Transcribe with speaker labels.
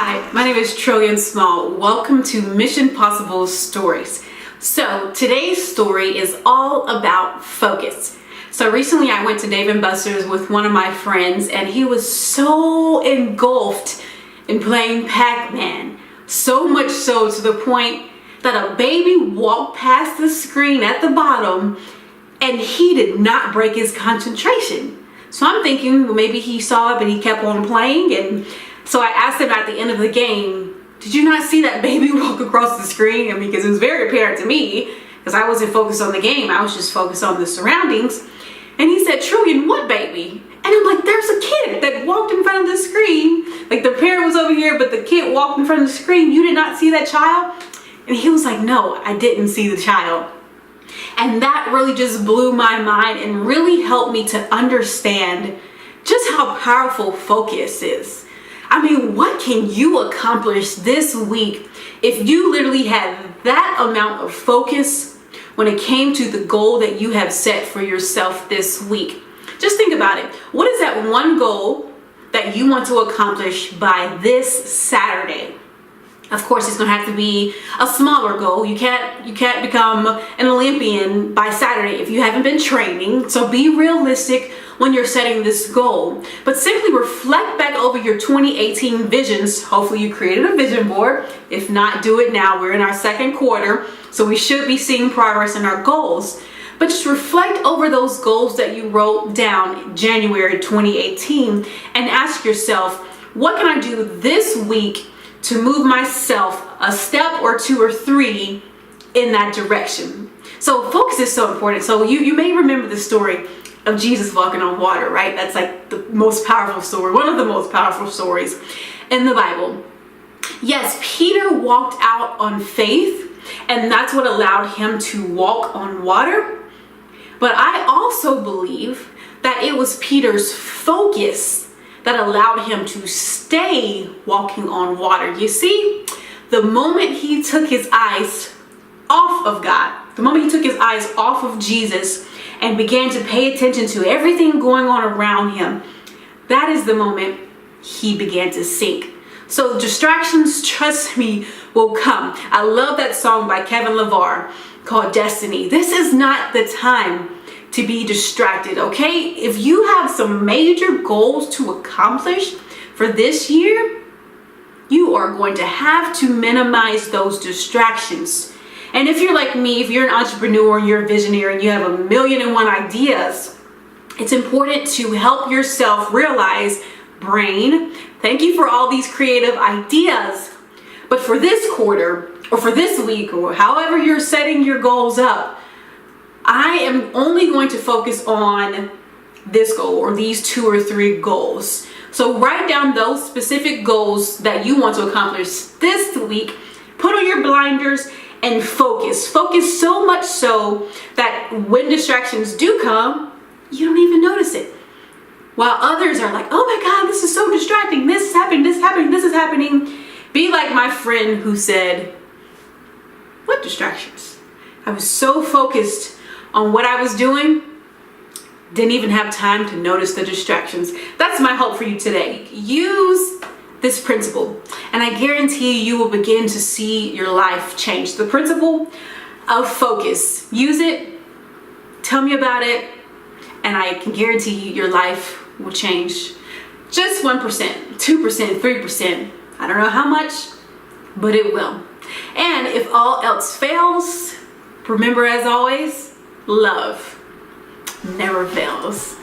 Speaker 1: Hi, my name is Trillian Small. Welcome to Mission Possible Stories. So today's story is all about focus. So recently I went to Dave & Buster's with one of my friends and he was so engulfed in playing Pac-Man. So much so to the point that a baby walked past the screen at the bottom and he did not break his concentration. So I'm thinking, well, maybe he saw it but he kept on playing, and so I asked him at the end of the game, did you not see that baby walk across the screen? Because it was very apparent to me, because I wasn't focused on the game, I was just focused on the surroundings. And he said, Trillian, what baby? And I'm like, there's a kid that walked in front of the screen. Like the parent was over here, but the kid walked in front of the screen. You did not see that child? And he was like, no, I didn't see the child. And that really just blew my mind and really helped me to understand just how powerful focus is. I mean, what can you accomplish this week if you literally had that amount of focus when it came to the goal that you have set for yourself this week? Just think about it. What is that one goal that you want to accomplish by this Saturday? Of course, it's going to have to be a smaller goal. You can't become an Olympian by Saturday if you haven't been training. So be realistic when you're setting this goal. But simply reflect back over your 2018 visions. Hopefully you created a vision board. If not, do it now. We're in our second quarter, so we should be seeing progress in our goals. But just reflect over those goals that you wrote down in January 2018 and ask yourself, what can I do this week to move myself a step or two or three in that direction? So focus is so important. So you may remember the story of Jesus walking on water, right? That's like the most powerful story, one of the most powerful stories in the Bible. Yes, Peter walked out on faith, and that's what allowed him to walk on water. But I also believe that it was Peter's focus that allowed him to stay walking on water. You see, the moment he took his eyes off of God, the moment he took his eyes off of Jesus and began to pay attention to everything going on around him, that is the moment he began to sink. So distractions, trust me, will come. I love that song by Kevin LeVar called Destiny. This is not the time to be distracted, okay? If you have some major goals to accomplish for this year, you are going to have to minimize those distractions. And if you're like me, if you're an entrepreneur, you're a visionary, and you have 1,000,001 ideas, it's important to help yourself realize, brain, thank you for all these creative ideas, but for this quarter, or for this week, or however you're setting your goals up, I am only going to focus on this goal or these 2 or 3 goals. So write down those specific goals that you want to accomplish this week, put on your blinders and focus. Focus so much so that when distractions do come, you don't even notice it. While others are like, oh my God, this is so distracting. This is happening, this is happening, this is happening. Be like my friend who said, what distractions? I was so focused on what I was doing, didn't even have time to notice the distractions. That's my hope for you today. Use this principle, and I guarantee you will begin to see your life change. The principle of focus. Use it, tell me about it, and I can guarantee you your life will change. Just 1%, 2%, 3%. I don't know how much, but it will. And if all else fails, remember, as always, love never fails.